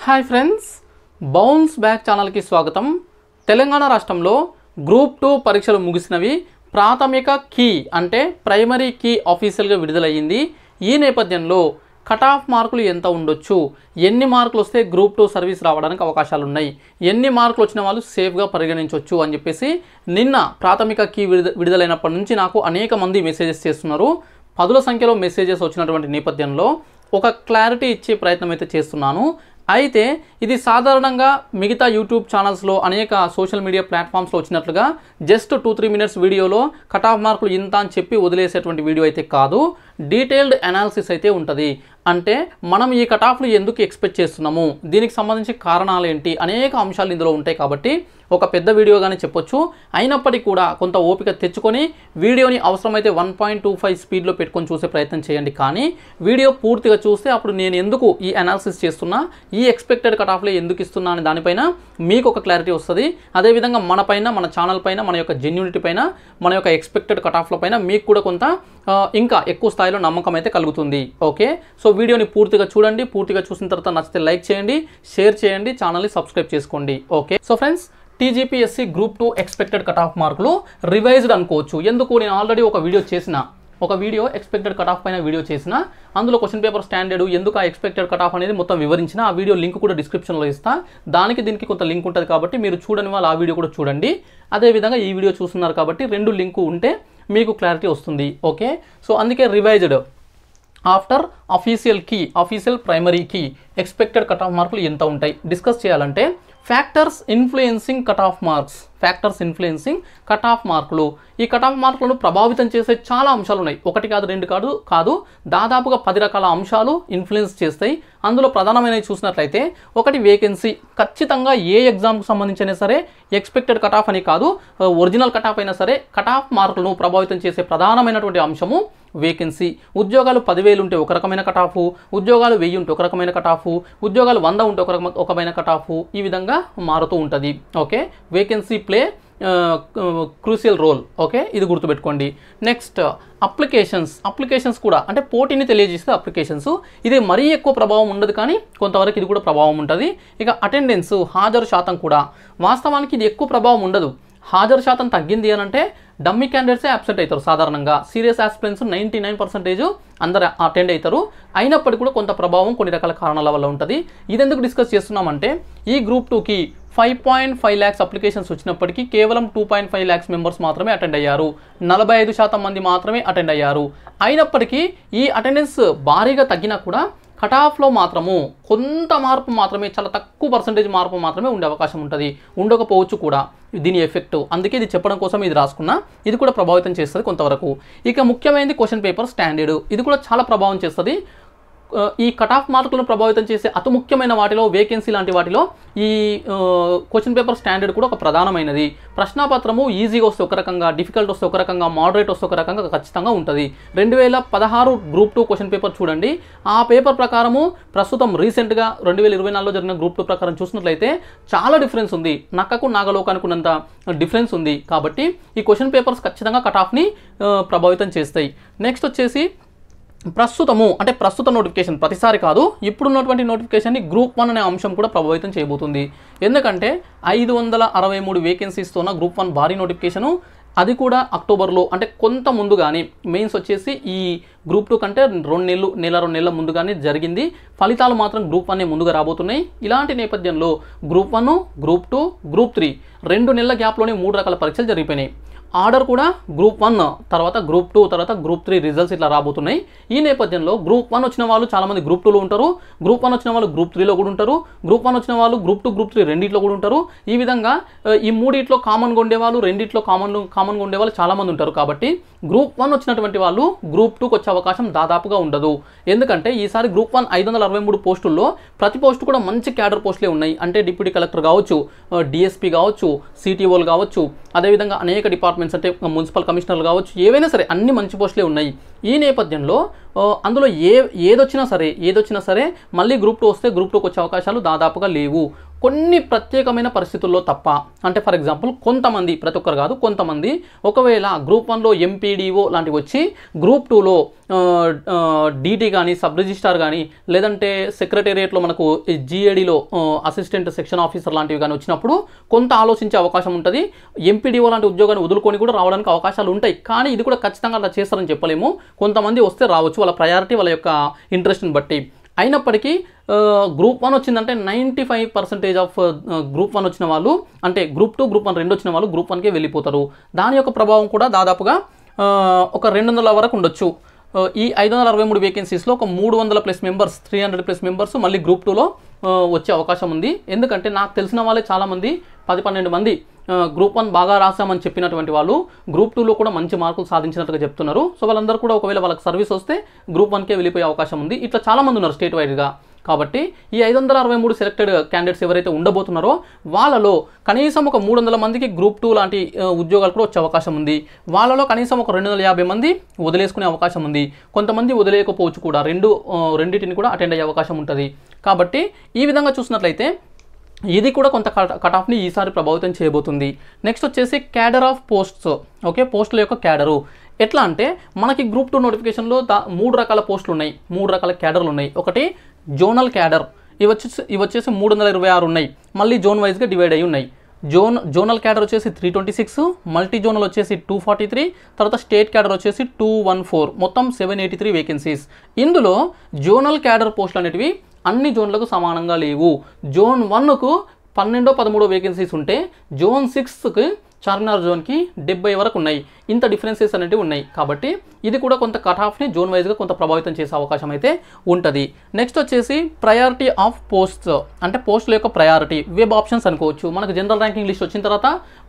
Hi friends, bounce back ఛానల్కి స్వాగతం. తెలంగాణ రాష్ట్రంలో గ్రూప్ 2 పరీక్షలు ముగిసినవి. ప్రాథమిక కీ అంటే ప్రైమరీ కీ ఆఫీషియల్గా విడుదలయ్యింది. ఈ నేపథ్యంలో కట్ ఆఫ్ మార్కులు ఎంత ఉండొచ్చు, ఎన్ని మార్కులు వస్తే గ్రూప్ 2 సర్వీస్ రావడానికి అవకాశాలు ఉన్నాయి, ఎన్ని మార్కులు వచ్చిన వాళ్ళు సేఫ్గా పరిగణించవచ్చు అని చెప్పేసి నిన్న ప్రాథమిక కీ విడుదలైనప్పటి నుంచి నాకు అనేక మంది మెసేజెస్ చేస్తున్నారు. పదుల సంఖ్యలో మెసేజెస్ వచ్చినటువంటి నేపథ్యంలో ఒక క్లారిటీ ఇచ్చే ప్రయత్నం అయితే చేస్తున్నాను. అయితే ఇది సాధారణంగా మిగతా యూట్యూబ్ ఛానల్స్లో అనేక సోషల్ మీడియా ప్లాట్ఫామ్స్లో వచ్చినట్లుగా జస్ట్ 2-3 మినిట్స్ వీడియోలో కట్ ఆఫ్ మార్కులు ఇంత అని చెప్పి వదిలేసేటువంటి వీడియో అయితే కాదు. డీటెయిల్డ్ అనాలిసిస్ అయితే ఉంటుంది. అంటే మనం ఈ కట్ ఆఫ్లు ఎందుకు ఎక్స్పెక్ట్ చేస్తున్నాము, దీనికి సంబంధించి కారణాలు ఏంటి, అనేక అంశాలు ఇందులో ఉంటాయి. కాబట్టి ఒక పెద్ద వీడియోగానే చెప్పొచ్చు. అయినప్పటికీ కూడా కొంత ఓపిక తెచ్చుకొని వీడియోని అవసరమైతే 1.25 స్పీడ్లో పెట్టుకొని చూసే ప్రయత్నం చేయండి. కానీ వీడియో పూర్తిగా చూస్తే అప్పుడు నేను ఎందుకు ఈ అనాలిసిస్ చేస్తున్నా, ఈ ఎక్స్పెక్టెడ్ కట్ ఆఫ్లో ఎందుకు ఇస్తున్నా అనే దానిపైన మీకు ఒక క్లారిటీ వస్తుంది. అదేవిధంగా మన పైన, మన ఛానల్ పైన, మన యొక్క జెన్యూనిటీ పైన, మన యొక్క ఎక్స్పెక్టెడ్ కట్ ఆఫ్ల పైన మీకు కూడా కొంత ఇంకా ఎక్కువ స్థాయిలో నమ్మకం అయితే కలుగుతుంది. ఓకే, సో వీడియోని పూర్తిగా చూడండి. పూర్తిగా చూసిన తర్వాత నచ్చితే లైక్ చేయండి, షేర్ చేయండి, ఛానల్ని సబ్స్క్రైబ్ చేసుకోండి. Okay, so friends, TGPSC group 2 expected cut off మార్కులు రివైజ్డ్ అనుకోవచ్చు. ఎందుకు, నేను ఆల్రెడీ ఒక వీడియో ఎక్స్పెక్టెడ్ కట్ ఆఫ్ పైన వీడియో చేసిన, అందులో క్వశ్చన్ పేపర్ స్టాండర్డ్ ఎందుకు ఆ ఎక్స్పెక్టెడ్ కట్ ఆఫ్ అనేది మొత్తం వివరించిన. ఆ వీడియో లింక్ కూడా డిస్క్రిప్షన్లో ఇస్తా. దీనికి కొంత లింక్ ఉంటుంది కాబట్టి మీరు చూడని వాళ్ళు ఆ వీడియో కూడా చూడండి. అదేవిధంగా ఈ వీడియో చూస్తున్నారు కాబట్టి 2 లింకు ఉంటే మీకు క్లారిటీ వస్తుంది. ఓకే, సో అందుకే revised after official primary key expected cut off మార్కులు ఎంత ఉంటాయి డిస్కస్ చేయాలంటే, ఫ్యాక్టర్స్ ఇన్ఫ్లుయెన్సింగ్ కట్ ఆఫ్ మార్కులు. ఈ కట్ ఆఫ్ మార్కులను ప్రభావితం చేసే చాలా అంశాలు ఉన్నాయి. 1 కాదు 2 కాదు దాదాపుగా 10 రకాల అంశాలు ఇన్ఫ్లుయెన్స్ చేస్తాయి. అందులో ప్రధానమైనవి చూసినట్లయితే, 1 వేకెన్సీ. ఖచ్చితంగా ఏ ఎగ్జామ్కి సంబంధించినా సరే ఎక్స్పెక్టెడ్ కట్ ఆఫ్ అని కాదు, ఒరిజినల్ కట్ ఆఫ్ అయినా సరే కట్ ఆఫ్ మార్కులను ప్రభావితం చేసే ప్రధానమైనటువంటి అంశము వేకెన్సీ. ఉద్యోగాలు 10,000 ఉంటే ఒక రకమైన కట్ ఆఫ్, ఉద్యోగాలు 1000 ఉంటే ఒక రకమైన కట్ ఆఫ్, ఉద్యోగాలు 100 ఉంటే ఒక రకమైన కట్ ఆఫ్. ఈ విధంగా మారుతూ ఉంటుంది. Okay, vacancy play crucial role. Okay, ఇది గుర్తుపెట్టుకోండి. నెక్స్ట్ అప్లికేషన్స్ కూడా, అంటే పోటీని తెలియజేస్తే అప్లికేషన్స్. ఇది మరీ ఎక్కువ ప్రభావం ఉండదు, కానీ కొంతవరకు ఇది కూడా ప్రభావం ఉంటుంది. ఇక అటెండెన్స్, హాజరు శాతం కూడా. వాస్తవానికి ఇది ఎక్కువ ప్రభావం ఉండదు. హాజరు శాతం తగ్గింది అని అంటే డమ్మీ క్యాండిడేట్సే అబ్సెంట్ అవుతారు. సాధారణంగా సీరియస్ ఆస్పిరెంట్స్ 99% అందరు అటెండ్ అవుతారు. అయినప్పటికీ కూడా కొంత ప్రభావం కొన్ని రకాల కారణాల వల్ల ఉంటుంది. ఇది ఎందుకు డిస్కస్ చేస్తున్నామంటే, ఈ గ్రూప్ 2కి 5.5 lakhs అప్లికేషన్స్ వచ్చినప్పటికీ కేవలం 2.5 lakhs మెంబర్స్ మాత్రమే అటెండ్ అయ్యారు. 45% మంది మాత్రమే అటెండ్ అయ్యారు. అయినప్పటికీ ఈ అటెండెన్స్ భారీగా తగ్గినా కూడా కట్ ఆఫ్లో మాత్రము కొంత మార్పు మాత్రమే, చాలా తక్కువ పర్సెంటేజ్ మార్పు మాత్రమే ఉండే అవకాశం ఉంటుంది. ఉండకపోవచ్చు కూడా దీని ఎఫెక్ట్. అందుకే ఇది చెప్పడం కోసం ఇది రాసుకున్నా. ఇది కూడా ప్రభావితం చేస్తుంది కొంతవరకు. ఇక ముఖ్యమైనది క్వశ్చన్ పేపర్ స్టాండర్డ్. ఇది కూడా చాలా ప్రభావం చేస్తుంది. ఈ కట్ ఆఫ్ మార్కులను ప్రభావితం చేసే అతి ముఖ్యమైన వాటిలో, వేకెన్సీ లాంటి వాటిలో ఈ క్వశ్చన్ పేపర్ స్టాండర్డ్ కూడా ఒక ప్రధానమైనది. ప్రశ్నాపత్రము ఈజీగా వస్తే ఒక రకంగా, డిఫికల్ట్ వస్తే ఒక రకంగా, మోడరేట్ వస్తే ఒక రకంగా ఖచ్చితంగా ఉంటుంది. 2016 గ్రూప్ 2 క్వశ్చన్ పేపర్ చూడండి. ఆ పేపర్ ప్రకారము ప్రస్తుతం రీసెంట్గా 2024లో జరిగిన గ్రూప్ 2 ప్రకారం చూసినట్లయితే చాలా డిఫరెన్స్ ఉంది. నక్కకు నాగలోకానికి ఉన్నంత డిఫరెన్స్ ఉంది. కాబట్టి ఈ క్వశ్చన్ పేపర్స్ ఖచ్చితంగా కట్ ఆఫ్ని ప్రభావితం చేస్తాయి. నెక్స్ట్ వచ్చేసి ప్రస్తుత నోటిఫికేషన్, ప్రతిసారి కాదు, ఇప్పుడున్నటువంటి నోటిఫికేషన్ని గ్రూప్ 1 అనే అంశం కూడా ప్రభావితం చేయబోతుంది. ఎందుకంటే 563 వేకెన్సీస్తోన గ్రూప్ 1 భారీ నోటిఫికేషను. అది కూడా అక్టోబర్లో, అంటే కొంత ముందుగానే. మెయిన్స్ వచ్చేసి ఈ గ్రూప్ 2 కంటే 2 నెలల ముందుగానే జరిగింది. ఫలితాలు మాత్రం గ్రూప్ 1 ముందుగా రాబోతున్నాయి. ఇలాంటి నేపథ్యంలో గ్రూప్ 1, గ్రూప్ 2, గ్రూప్ 3 2 నెలల గ్యాప్లోనే 3 రకాల పరీక్షలు జరిగిపోయినాయి. ఆర్డర్ కూడా గ్రూప్ 1 తర్వాత గ్రూప్ 2 తర్వాత గ్రూప్ 3 రిజల్ట్స్ ఇట్లా రాబోతున్నాయి. ఈ నేపథ్యంలో గ్రూప్ 1 వచ్చిన వాళ్ళు చాలామంది గ్రూప్ 2లో ఉంటారు, గ్రూప్ 1 వచ్చిన వాళ్ళు గ్రూప్ 3లో కూడా ఉంటారు, గ్రూప్ 1 వచ్చిన వాళ్ళు గ్రూప్ 2, గ్రూప్ 3 రెండిట్లో కూడా ఉంటారు. ఈ విధంగా ఈ మూడిట్లో కామన్గా ఉండేవాళ్ళు, రెండిట్లో కామన్గా ఉండేవాళ్ళు చాలామంది ఉంటారు. కాబట్టి గ్రూప్ 1 వచ్చినటువంటి వాళ్ళు గ్రూప్ 2కి వచ్చే అవకాశం దాదాపుగా ఉండదు. ఎందుకంటే ఈసారి గ్రూప్ 1 563 పోస్టుల్లో ప్రతి పోస్టు కూడా మంచి క్యాడర్ పోస్టులే ఉన్నాయి. అంటే డిప్యూటీ కలెక్టర్ కావచ్చు, డిఎస్పీ కావచ్చు, సిటీఓలు కావచ్చు, అదేవిధంగా అనేక డిపార్ట్మెంట్స్ అంటే మున్సిపల్ కమిషనర్లు కావచ్చు, ఏవైనా సరే అన్ని మంచి పోస్టులే ఉన్నాయి. ఈ నేపథ్యంలో అందులో ఏదొచ్చినా సరే మళ్ళీ గ్రూప్ 2 వస్తే గ్రూప్ 2కి వచ్చే అవకాశాలు దాదాపుగా లేవు. కొన్ని ప్రత్యేకమైన పరిస్థితుల్లో తప్ప, అంటే ఫర్ ఎగ్జాంపుల్ కొంతమంది, ప్రతి ఒక్కరు కాదు కొంతమంది, ఒకవేళ గ్రూప్ 1లో ఎంపీడీఓ లాంటివి వచ్చి గ్రూప్ 2లో డీటీ కానీ సబ్ రిజిస్ట్రార్ కానీ లేదంటే సెక్రటేరియట్లో మనకు జీఏడీలో అసిస్టెంట్ సెక్షన్ ఆఫీసర్ లాంటివి కానీ వచ్చినప్పుడు కొంత ఆలోచించే అవకాశం ఉంటుంది. ఎంపీడీఓ లాంటి ఉద్యోగాన్ని వదులుకొని కూడా రావడానికి అవకాశాలు ఉంటాయి. కానీ ఇది కూడా ఖచ్చితంగా అలా చేస్తారని చెప్పలేము. కొంతమంది వస్తే రావచ్చు, వాళ్ళ ప్రయారిటీ వాళ్ళ యొక్క ఇంట్రెస్ట్ని బట్టి. అయినప్పటికీ గ్రూప్ 1 వచ్చిందంటే 95% ఆఫ్ గ్రూప్ 1 వచ్చిన వాళ్ళు, అంటే గ్రూప్ 2 గ్రూప్ 1 రెండు వచ్చిన వాళ్ళు గ్రూప్ 1కే వెళ్ళిపోతారు. దాని యొక్క ప్రభావం కూడా దాదాపుగా ఒక 200 వరకు ఉండొచ్చు. ఈ 563 వేకెన్సీస్లో ఒక 300+ మెంబర్స్, 300+ మెంబర్స్ మళ్ళీ గ్రూప్ 2లో వచ్చే అవకాశం ఉంది. ఎందుకంటే నాకు తెలిసిన వాళ్ళే చాలామంది 10-12 మంది గ్రూప్ 1 బాగా రాసామని చెప్పినటువంటి వాళ్ళు గ్రూప్ 2లో కూడా మంచి మార్కులు సాధించినట్టుగా చెప్తున్నారు. సో వాళ్ళందరూ కూడా ఒకవేళ వాళ్ళకి సర్వీస్ వస్తే గ్రూప్ 1కే వెళ్ళిపోయే అవకాశం ఉంది. ఇట్లా చాలామంది ఉన్నారు స్టేట్ వైడ్గా. కాబట్టి ఈ 563 సెలెక్టెడ్ క్యాండిడేట్స్ ఎవరైతే ఉండబోతున్నారో వాళ్ళలో కనీసం ఒక 300 మందికి గ్రూప్ 2 లాంటి ఉద్యోగాలు కూడా వచ్చే అవకాశం ఉంది. వాళ్ళలో కనీసం ఒక 250 మంది వదిలేసుకునే అవకాశం ఉంది. కొంతమంది వదిలేయకపోవచ్చు కూడా, రెండింటిని కూడా అటెండ్ అయ్యే అవకాశం ఉంటుంది. కాబట్టి ఈ విధంగా చూసినట్లయితే ఇది కూడా కొంత కట్ ఆఫ్ని ఈసారి ప్రభావితం చేయబోతుంది. నెక్స్ట్ వచ్చేసి క్యాడర్ ఆఫ్ పోస్ట్స్. ఓకే, పోస్టుల యొక్క క్యాడరు ఎట్లా అంటే మనకి గ్రూప్ 2 నోటిఫికేషన్లో 3 రకాల పోస్టులు ఉన్నాయి, 3 రకాల క్యాడర్లు ఉన్నాయి. ఒకటి జోనల్ క్యాడర్, ఇవి వచ్చేసి 326 ఉన్నాయి. మళ్ళీ జోన్ వైజ్గా డివైడ్ అయ్యి ఉన్నాయి. జోనల్ క్యాడర్ వచ్చేసి 326, మల్టీ జోనల్ వచ్చేసి 243, తర్వాత స్టేట్ క్యాడర్ వచ్చేసి 214, మొత్తం 783 వేకెన్సీస్. ఇందులో జోనల్ క్యాడర్ పోస్టులు అనేటివి అన్ని జోన్లకు సమానంగా లేవు. జోన్ 1కు 12-13 వేకెన్సీస్ ఉంటే జోన్ 6కి చార్మినార్ జోన్కి 70 వరకు ఉన్నాయి. ఇంత డిఫరెన్సెస్ అనేవి ఉన్నాయి. కాబట్టి ఇది కూడా కొంత కట్ ఆఫ్ని జోన్ వైజ్గా కొంత ప్రభావితం చేసే అవకాశం అయితే ఉంటుంది. నెక్స్ట్ వచ్చేసి ప్రయారిటీ ఆఫ్ పోస్ట్స్, అంటే పోస్టుల యొక్క ప్రయారిటీ, వెబ్ ఆప్షన్స్ అనుకోవచ్చు. మనకు జనరల్ ర్యాంకింగ్ లిస్ట్ వచ్చిన తర్వాత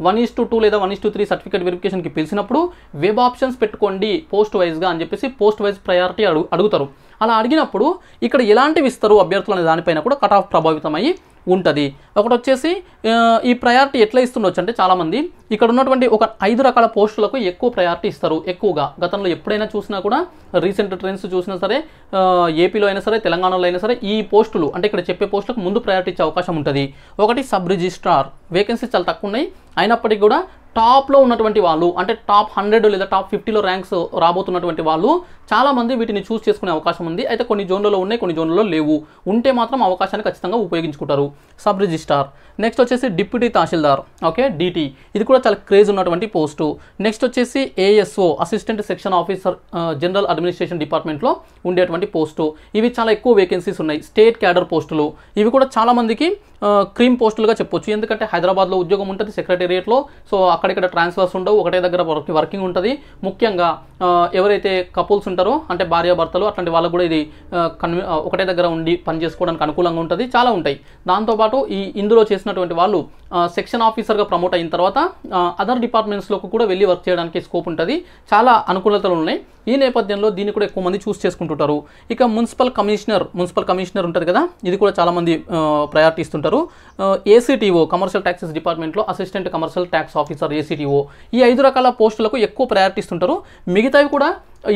1:2 లేదా 1:3 సర్టిఫికేట్ వెరిఫికేషన్కి పిలిచినప్పుడు వెబ్ ఆప్షన్స్ పెట్టుకోండి పోస్ట్ వైజ్గా అని చెప్పేసి పోస్ట్ వైజ్ ప్రయారిటీ అడుగుతారు. అలా అడిగినప్పుడు ఇక్కడ ఎలాంటివి ఇస్తారు అభ్యర్థులు అనే దానిపైన కూడా కట్ ఆఫ్ ప్రభావితం అయ్యి ఉంటుంది. ఒకటి వచ్చేసి ఈ ప్రయారిటీ ఎట్లా ఇస్తుండొచ్చు అంటే చాలామంది ఇక్కడ ఉన్నటువంటి ఒక 5 రకాల పోస్టులకు ఎక్కువ ప్రయారిటీ ఇస్తారు. ఎక్కువగా గతంలో ఎప్పుడైనా చూసినా కూడా రీసెంట్ ట్రెండ్స్ చూసినా సరే ఏపీలో అయినా సరే తెలంగాణలో అయినా సరే ఈ పోస్టులు అంటే ఇక్కడ చెప్పే పోస్టులకు ముందు ప్రయారిటీ ఇచ్చే అవకాశం ఉంటుంది. ఒకటి సబ్ రిజిస్ట్రార్, వేకెన్సీస్ చాలా తక్కువ ఉన్నాయి. అయినప్పటికీ కూడా టాప్లో ఉన్నటువంటి వాళ్ళు, అంటే టాప్ 100 లేదా టాప్ 50లో ర్యాంక్స్ రాబోతున్నటువంటి వాళ్ళు చాలామంది వీటిని చూస్ చేసుకునే అవకాశం ఉంది. అయితే కొన్ని జోన్లలో ఉన్నాయి, కొన్ని జోన్లలో లేవు. ఉంటే మాత్రం అవకాశాన్ని ఖచ్చితంగా ఉపయోగించుకుంటారు. Sub registrar. నెక్స్ట్ వచ్చేసి డిప్యూటీ తహసీల్దార్, ఓకే, డిటి, ఇది కూడా చాలా క్రేజ్ ఉన్నటువంటి పోస్టు. నెక్స్ట్ వచ్చేసి ASO, assistant section officer, general administration డిపార్ట్మెంట్లో ఉండేటువంటి పోస్టు. ఇవి చాలా ఎక్కువ వేకెన్సీస్ ఉన్నాయి. స్టేట్ క్యాడర్ పోస్టులు, ఇవి కూడా చాలామందికి క్రీమ్ పోస్టులుగా చెప్పొచ్చు. ఎందుకంటే హైదరాబాద్లో ఉద్యోగం ఉంటుంది సెక్రటేరియట్లో. సో అక్కడిక్కడ ట్రాన్స్ఫర్స్ ఉండవు, ఒకటే దగ్గర వర్కింగ్ ఉంటుంది. ముఖ్యంగా ఎవరైతే కపుల్స్ ఉంటారో అంటే భార్యాభర్తలు అట్లాంటి వాళ్ళకు కూడా ఇది ఒకటే దగ్గర ఉండి పని చేసుకోవడానికి అనుకూలంగా ఉంటుంది. చాలా ఉంటాయి. దాంతోపాటు ఇందులో చేసినటువంటి వాళ్ళు సెక్షన్ ఆఫీసర్గా ప్రమోట్ అయిన తర్వాత అదర్ డిపార్ట్మెంట్స్లోకి కూడా వెళ్ళి వర్క్ చేయడానికి స్కోప్ ఉంటుంది. చాలా అనుకూలతలు ఉన్నాయి. ఈ నేపథ్యంలో దీన్ని కూడా ఎక్కువ మంది చూస్ చేసుకుంటుంటారు. ఇక మున్సిపల్ కమిషనర్ ఉంటుంది కదా, ఇది కూడా చాలామంది ప్రయారిటీ ఇస్తుంటారు. ఏసీటీఓ, కమర్షియల్ ట్యాక్సెస్ డిపార్ట్మెంట్లో assistant commercial tax officer ACTO, ఈ 5 రకాల పోస్టులకు ఎక్కువ ప్రయారిటీ ఇస్తుంటారు. మిగతావి కూడా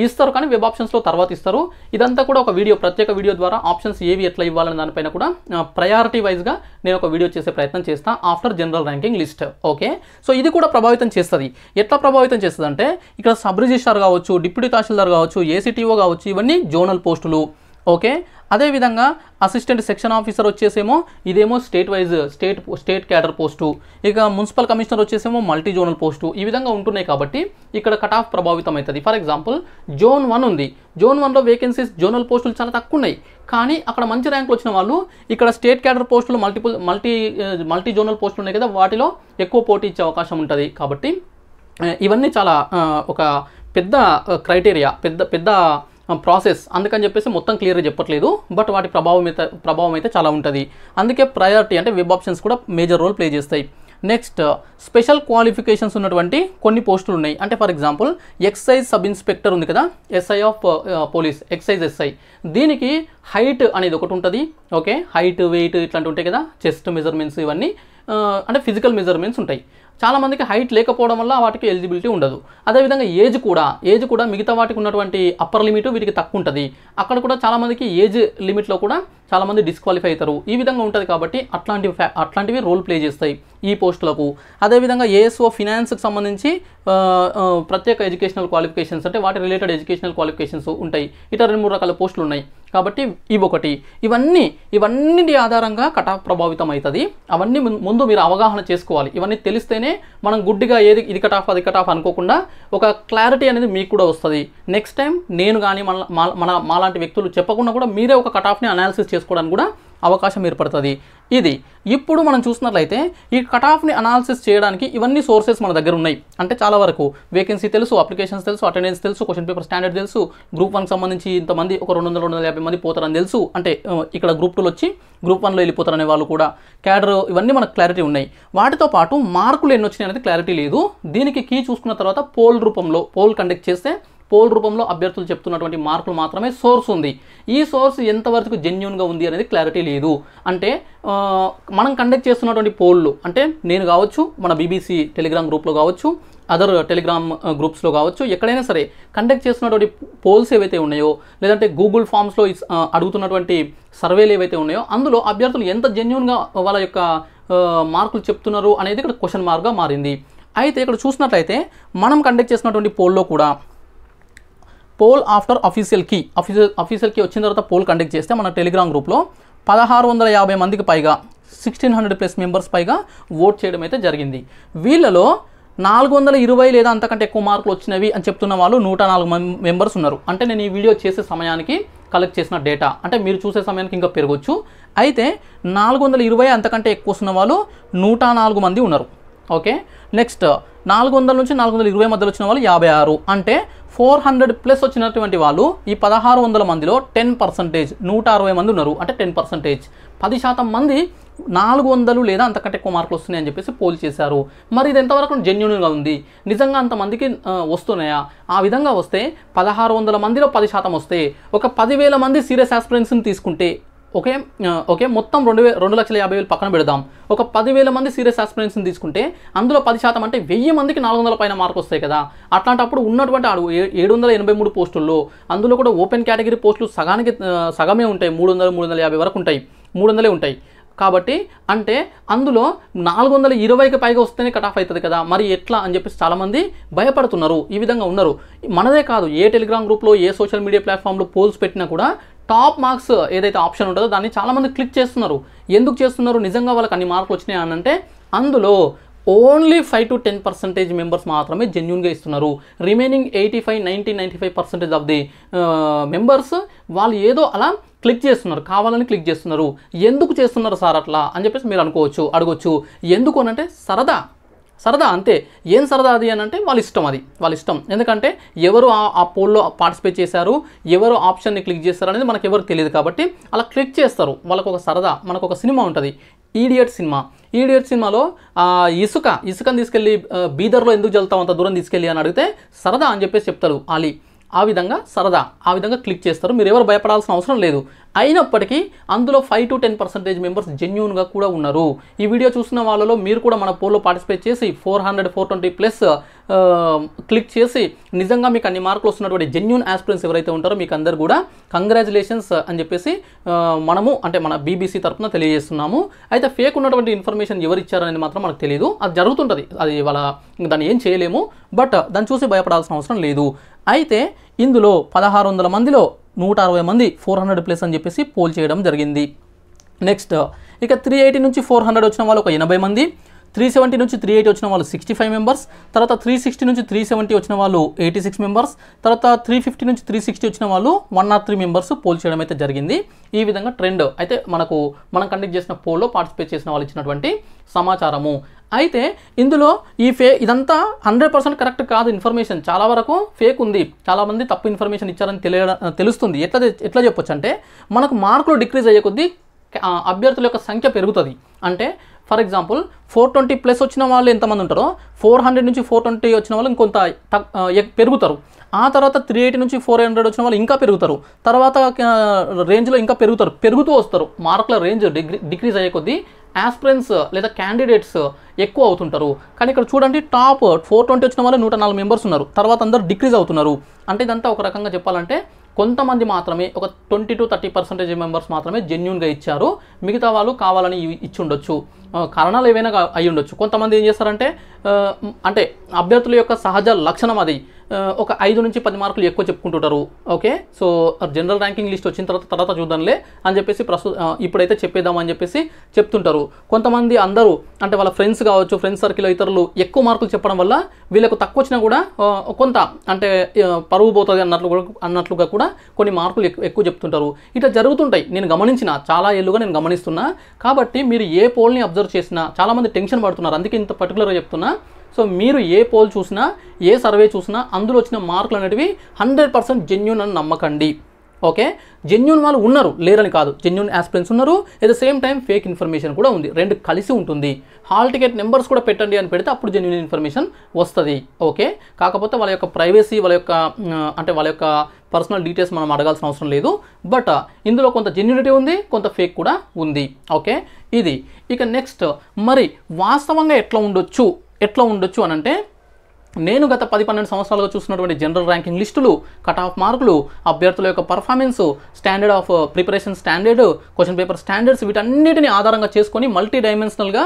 ఇస్తారు కానీ వెబ్ ఆప్షన్స్లో తర్వాత ఇస్తారు. ఇదంతా కూడా ఒక ప్రత్యేక వీడియో ద్వారా ఆప్షన్స్ ఏవి ఎట్లా ఇవ్వాలనే దానిపైన కూడా ప్రయారిటీ వైజ్గా నేను ఒక వీడియో చేసే ప్రయత్నం చేస్తాను after general ranking list. Okay, so ఇది కూడా ప్రభావితం చేస్తుంది. ఎట్లా ప్రభావితం చేస్తుంది అంటే ఇక్కడ సబ్ రిజిస్ట్రార్ కావచ్చు, డిప్యూటీ తహసీల్దార్ కావచ్చు, ఏసీటీఓ కావచ్చు, ఇవన్నీ జోనల్ పోస్టులు. ఓకే, అదేవిధంగా అసిస్టెంట్ సెక్షన్ ఆఫీసర్ వచ్చేసేమో ఇదేమో స్టేట్ క్యాడర్ పోస్టు. ఇక మున్సిపల్ కమిషనర్ వచ్చేసేమో మల్టీ జోనల్ పోస్టు. ఈ విధంగా ఉంటున్నాయి కాబట్టి ఇక్కడ కట్ ఆఫ్ ప్రభావితం అవుతుంది. ఫర్ ఎగ్జాంపుల్ జోన్ 1 ఉంది. జోన్ 1లో వేకెన్సీస్ జోనల్ పోస్టులు చాలా తక్కువ ఉన్నాయి. కానీ అక్కడ మంచి ర్యాంకులు వచ్చిన వాళ్ళు ఇక్కడ స్టేట్ క్యాడర్ పోస్టులు మల్టీ జోనల్ పోస్టులు ఉన్నాయి కదా, వాటిలో ఎక్కువ పోటీ ఇచ్చే అవకాశం ఉంటుంది. కాబట్టి ఇవన్నీ చాలా ఒక పెద్ద క్రైటీరియా, పెద్ద ప్రాసెస్. అందుకని చెప్పేసి మొత్తం క్లియర్గా చెప్పట్లేదు, బట్ వాటి ప్రభావం అయితే చాలా ఉంటుంది. అందుకే ప్రయారిటీ అంటే వెబ్ ఆప్షన్స్ కూడా మేజర్ రోల్ ప్లే చేస్తాయి. నెక్స్ట్ స్పెషల్ క్వాలిఫికేషన్స్ ఉన్నటువంటి కొన్ని పోస్టులు ఉన్నాయి. అంటే for example excise sub inspector ఉంది కదా, SI of police, excise SI, దీనికి హైట్ అనేది ఒకటి ఉంటుంది. ఓకే, హైట్, వెయిట్ ఇట్లాంటివి ఉంటాయి కదా, చెస్ట్ మెజర్మెంట్స్, ఇవన్నీ అంటే ఫిజికల్ మెజర్మెంట్స్ ఉంటాయి. చాలామందికి హైట్ లేకపోవడం వల్ల వాటికి ఎలిజిబిలిటీ ఉండదు. అదేవిధంగా ఏజ్ కూడా మిగతా వాటికి ఉన్నటువంటి అప్పర్ లిమిట్ వీటికి తక్కువ ఉంటుంది. అక్కడ కూడా చాలామందికి ఏజ్ లిమిట్లో కూడా చాలామంది డిస్క్వాలిఫై అవుతారు. ఈ విధంగా ఉంటుంది కాబట్టి అట్లాంటివి రోల్ ప్లే చేస్తాయి ఈ పోస్టులకు. అదేవిధంగా ఏఎస్ఓ ఫినాన్స్కి సంబంధించి ప్రత్యేక ఎడ్యుకేషనల్ క్వాలిఫికేషన్స్ అంటే వాటి రిలేటెడ్ ఎడ్యుకేషనల్ క్వాలిఫికేషన్స్ ఉంటాయి. ఇట్లా 2-3 రకాల పోస్టులు ఉన్నాయి కాబట్టి ఇవొకటి. ఇవన్నిటి ఆధారంగా కట్ ఆఫ్ ప్రభావితం అవుతుంది. అవన్నీ ముందు మీరు అవగాహన చేసుకోవాలి. ఇవన్నీ తెలిస్తేనే మనం గుడ్డిగా ఇది కట్ ఆఫ్ అది కట్ ఆఫ్ అనుకోకుండా ఒక క్లారిటీ అనేది మీకు కూడా వస్తుంది. నెక్స్ట్ టైం నేను కానీ మాలాంటి వ్యక్తులు చెప్పకుండా కూడా మీరే ఒక కట్ ఆఫ్ని అనాలిసిస్ చేసుకోవడానికి కూడా అవకాశం ఏర్పడుతుంది. ఇది ఇప్పుడు మనం చూసినట్లయితే ఈ కట్ ఆఫ్ని అనాలిసిస్ చేయడానికి ఇవన్నీ సోర్సెస్ మన దగ్గర ఉన్నాయి. అంటే చాలా వరకు వేకెన్సీ తెలుసు, అప్లికేషన్స్ తెలుసు, అటెండెన్స్ తెలుసు, క్వశ్చన్ పేపర్ స్టాండర్డ్ తెలుసు, గ్రూప్ 1కి సంబంధించి ఇంతమంది ఒక 200-250 మంది పోతారని తెలుసు. అంటే ఇక్కడ గ్రూప్ 2లో వచ్చి గ్రూప్ 1లో వెళ్ళిపోతారనే వాళ్ళు కూడా క్యాడర్, ఇవన్నీ మనకు క్లారిటీ ఉన్నాయి. వాటితో పాటు మార్కులు ఎన్ని వచ్చినాయి అనేది క్లారిటీ లేదు. దీనికి కీ చూసుకున్న తర్వాత పోల్ కండక్ట్ చేస్తే పోల్ రూపంలో అభ్యర్థులు చెప్తున్నటువంటి మార్కులు మాత్రమే సోర్స్ ఉంది. ఈ సోర్స్ ఎంతవరకు జెన్యూన్గా ఉంది అనేది క్లారిటీ లేదు. అంటే మనం కండక్ట్ చేస్తున్నటువంటి పోల్లు అంటే నేను కావచ్చు, మన బీబీసీ టెలిగ్రామ్ గ్రూప్లో కావచ్చు, అదర్ టెలిగ్రామ్ గ్రూప్స్లో కావచ్చు, ఎక్కడైనా సరే కండక్ట్ చేస్తున్నటువంటి పోల్స్ ఏవైతే ఉన్నాయో లేదంటే గూగుల్ ఫామ్స్లో అడుగుతున్నటువంటి సర్వేలు ఏవైతే ఉన్నాయో అందులో అభ్యర్థులు ఎంత జెన్యూన్గా వాళ్ళ యొక్క మార్కులు చెప్తున్నారు అనేది ఇక్కడ క్వశ్చన్ మార్క్గా మారింది. అయితే ఇక్కడ చూసినట్లయితే మనం కండక్ట్ చేసినటువంటి పోల్లో కూడా పోల్ ఆఫ్టర్ అఫీషియల్ కీ వచ్చిన తర్వాత పోల్ కండక్ట్ చేస్తే మన టెలిగ్రామ్ గ్రూప్లో 1650 మందికి పైగా 1600+ మెంబర్స్ పైగా ఓట్ చేయడం అయితే జరిగింది. వీళ్ళలో 420 లేదా అంతకంటే ఎక్కువ మార్కులు వచ్చినవి అని చెప్తున్న వాళ్ళు 104 మెంబర్స్ ఉన్నారు. అంటే నేను ఈ వీడియో చేసే సమయానికి కలెక్ట్ చేసిన డేటా, అంటే మీరు చూసే సమయానికి ఇంకా పెరగవచ్చు. అయితే 420 అంతకంటే ఎక్కువ వస్తున్న వాళ్ళు 104 మంది ఉన్నారు. ఓకే, నెక్స్ట్ 400 నుంచి 420 మధ్యలో వచ్చిన వాళ్ళు 56. అంటే 400+ వచ్చినటువంటి వాళ్ళు ఈ 1600 మందిలో 10%, 160 మంది ఉన్నారు. అంటే 10%, 10% మంది 400 లేదా అంతకంటే ఎక్కువ మార్కులు వస్తున్నాయని చెప్పేసి పోల్ చేశారు. మరి ఇది ఎంతవరకు జెన్యూన్గా ఉంది? నిజంగా అంతమందికి వస్తున్నాయా? ఆ విధంగా వస్తే 1600 మందిలో 10% వస్తే ఒక 10,000 మంది సీరియస్ ఆస్పిరెంట్స్ని తీసుకుంటే ఓకే మొత్తం 2,50,000 పక్కన పెడదాం. ఒక 10,000 మంది సీరియస్ ఆస్పిరెంట్స్ని తీసుకుంటే అందులో 10% అంటే 1000 మందికి 400 పైన మార్కులు వస్తాయి కదా. అట్లాంటప్పుడు ఉన్నటువంటి 783 పోస్టుల్లో అందులో కూడా ఓపెన్ కేటగిరీ పోస్టులు సగమే ఉంటాయి. 300-350 వరకు ఉంటాయి, 300 ఉంటాయి. కాబట్టి అంటే అందులో 420కి పైగా వస్తేనే కట్ ఆఫ్ అవుతుంది కదా, మరి ఎట్లా అని చెప్పేసి చాలామంది భయపడుతున్నారు. ఈ విధంగా ఉన్నారు. మనదే కాదు, ఏ టెలిగ్రామ్ గ్రూప్లో ఏ సోషల్ మీడియా ప్లాట్ఫామ్లో పోల్స్ పెట్టినా కూడా టాప్ మార్క్స్ ఏదైతే ఆప్షన్ ఉంటుందో దాన్ని చాలామంది క్లిక్ చేస్తున్నారు. ఎందుకు చేస్తున్నారు? నిజంగా వాళ్ళకి అన్ని మార్కులు వచ్చినాయి అని అంటే అందులో ఓన్లీ 5-10% మెంబర్స్ మాత్రమే జెన్యూన్గా ఇస్తున్నారు. రిమైనింగ్ 85-90-95% ఆఫ్ ది మెంబర్స్ వాళ్ళు ఏదో అలా క్లిక్ చేస్తున్నారు, కావాలని క్లిక్ చేస్తున్నారు. ఎందుకు చేస్తున్నారు సార్ అట్లా అని చెప్పేసి మీరు అడగొచ్చు. ఎందుకు అనంటే సరదా అంతే. ఏం సరదా అది అని అంటే వాళ్ళ ఇష్టం. ఎందుకంటే ఎవరు ఆ పోల్లో పార్టిసిపేట్ చేశారు, ఎవరు ఆప్షన్ని క్లిక్ చేస్తారు అనేది మనకు ఎవరికి తెలియదు కాబట్టి అలా క్లిక్ చేస్తారు. వాళ్ళకు ఒక సరదా. మనకు ఒక సినిమా ఉంటుంది, ఈడియట్ సినిమాలో ఇసుకని తీసుకెళ్ళి బీదర్లో ఎందుకు జల్తావు అంత దూరం తీసుకెళ్ళి అని అడిగితే సరదా అని చెప్పేసి చెప్తారు ఆలీ. ఆ విధంగా క్లిక్ చేస్తారు. మీరు ఎవరు భయపడాల్సిన అవసరం లేదు. అయినప్పటికీ అందులో 5-10% మెంబర్స్ జెన్యూన్గా కూడా ఉన్నారు. ఈ వీడియో చూసిన వాళ్ళలో మీరు కూడా మన పోల్లో పార్టిసిపేట్ చేసి 400-420+ క్లిక్ చేసి నిజంగా మీకు అన్ని మార్కులు వస్తున్నటువంటి జెన్యూన్ ఆస్పిరెంట్స్ ఎవరైతే ఉంటారో మీకు అందరు కూడా కంగ్రాచులేషన్స్ అని చెప్పేసి మన బీబీసీ తరఫున తెలియజేస్తున్నాము. అయితే ఫేక్ ఉన్నటువంటి ఇన్ఫర్మేషన్ ఎవరు ఇచ్చారనేది మాత్రం మనకు తెలియదు. అది జరుగుతుంటుంది, అది దాన్ని ఏం చేయలేము. బట్ దాన్ని చూసి భయపడాల్సిన అవసరం లేదు. అయితే ఇందులో 1600 మందిలో 160 మంది 400+ అని చెప్పేసి పోల్ చేయడం జరిగింది. నెక్స్ట్ ఇక 380 నుంచి 400 వచ్చిన వాళ్ళు ఒక 80 మంది, 370 నుంచి 380 వచ్చిన వాళ్ళు 65 మెంబర్స్, తర్వాత 360 నుంచి 370 వచ్చిన వాళ్ళు 86 మెంబర్స్, తర్వాత 350 నుంచి 360 వచ్చిన వాళ్ళు 103 మెంబర్స్ పోల్ చేయడం అయితే జరిగింది. ఈ విధంగా ట్రెండ్ అయితే మనం కండక్ట్ చేసిన పోల్లో పార్టిసిపేట్ చేసిన వాళ్ళు ఇచ్చినటువంటి సమాచారము. అయితే ఇందులో ఇదంతా 100% కరెక్ట్ కాదు. ఇన్ఫర్మేషన్ చాలా వరకు ఫేక్ ఉంది. చాలామంది తప్పు ఇన్ఫర్మేషన్ ఇచ్చారని తెలుస్తుంది. ఎట్లా చెప్పొచ్చు అంటే మనకు మార్కులు డిక్రీజ్ అయ్యే కొద్దీ అభ్యర్థుల యొక్క సంఖ్య పెరుగుతుంది. అంటే ఫర్ ఎగ్జాంపుల్ 420+ వచ్చిన వాళ్ళు ఎంతమంది ఉంటారో 400 నుంచి 420 వచ్చిన వాళ్ళు ఇంకొంత పెరుగుతారు. ఆ తర్వాత 380 నుంచి 400 వచ్చిన వాళ్ళు ఇంకా పెరుగుతారు. తర్వాత రేంజ్లో ఇంకా పెరుగుతూ వస్తారు. మార్కుల రేంజ్ డిక్రీజ్ అయ్యే కొద్దీ ఆస్పిరెంట్స్ లేదా క్యాండిడేట్స్ ఎక్కువ అవుతుంటారు. కానీ ఇక్కడ చూడండి, టాప్ 420 వచ్చిన వాళ్ళు 104 మెంబర్స్ ఉన్నారు. తర్వాత అందరూ డిక్రీజ్ అవుతున్నారు. అంటే ఇదంతా ఒక రకంగా చెప్పాలంటే కొంతమంది మాత్రమే ఒక 20-30% మెంబర్స్ మాత్రమే జెన్యూన్గా ఇచ్చారు. మిగతా వాళ్ళు కావాలని ఇచ్చి ఉండొచ్చు. కారణాలు ఏవైనా అయి ఉండొచ్చు. కొంతమంది ఏం చేస్తారంటే అంటే అభ్యర్థుల యొక్క సహజ లక్షణం అది ఒక 5 నుంచి 10 మార్కులు ఎక్కువ చెప్పుకుంటుంటారు. Okay, so general ranking list వచ్చిన తర్వాత చూద్దాంలే అని చెప్పేసి ఇప్పుడైతే చెప్పేద్దాం అని చెప్పేసి చెప్తుంటారు. కొంతమంది అందరూ అంటే వాళ్ళ ఫ్రెండ్స్ కావచ్చు, ఫ్రెండ్స్ సర్కిల్ ఇతరులు ఎక్కువ మార్కులు చెప్పడం వల్ల వీళ్ళకు తక్కువ వచ్చినా కూడా కొంత అంటే పరువు పోతుంది అన్నట్లుగా కూడా కొన్ని మార్కులు ఎక్కువ చెప్తుంటారు. ఇట్లా జరుగుతుంటాయి. నేను గమనించిన చాలా ఏళ్ళుగా నేను గమనిస్తున్నా. కాబట్టి మీరు ఏ పోల్ని అబ్జర్వ్ చేసినా చాలామంది టెన్షన్ పడుతున్నారు. అందుకే ఇంత పర్టికులర్గా చెప్తున్నా. సో మీరు ఏ పోల్ చూసినా, ఏ సర్వే చూసినా అందులో వచ్చిన మార్కులు అనేటివి 100% జెన్యూన్ అని నమ్మకండి. ఓకే, జెన్యూన్ వాళ్ళు ఉన్నారు, లేరని కాదు. జెన్యూన్ ఆస్పిరెంట్స్ ఉన్నారు, at the same time fake information కూడా ఉంది. రెండు కలిసి ఉంటుంది. హాల్ టికెట్ నెంబర్స్ కూడా పెట్టండి అని పెడితే అప్పుడు జెన్యూన్ ఇన్ఫర్మేషన్ వస్తుంది. ఓకే, కాకపోతే వాళ్ళ యొక్క ప్రైవసీ, వాళ్ళ యొక్క పర్సనల్ డీటెయిల్స్ మనం అడగాల్సిన అవసరం లేదు. బట్ ఇందులో కొంత జెన్యూనిటీ ఉంది, కొంత ఫేక్ కూడా ఉంది. ఓకే, ఇది ఇక నెక్స్ట్ మరి వాస్తవంగా ఎట్లా ఉండొచ్చు అని అంటే, నేను గత 10-12 సంవత్సరాలుగా చూసినటువంటి జనరల్ ర్యాంకింగ్ లిస్టులు, కట్ ఆఫ్ మార్కులు, అభ్యర్థుల యొక్క performance, standard of preparation standard, question paper standards, వీటన్నిటిని ఆధారంగా చేసుకొని మల్టీ డైమెన్షనల్గా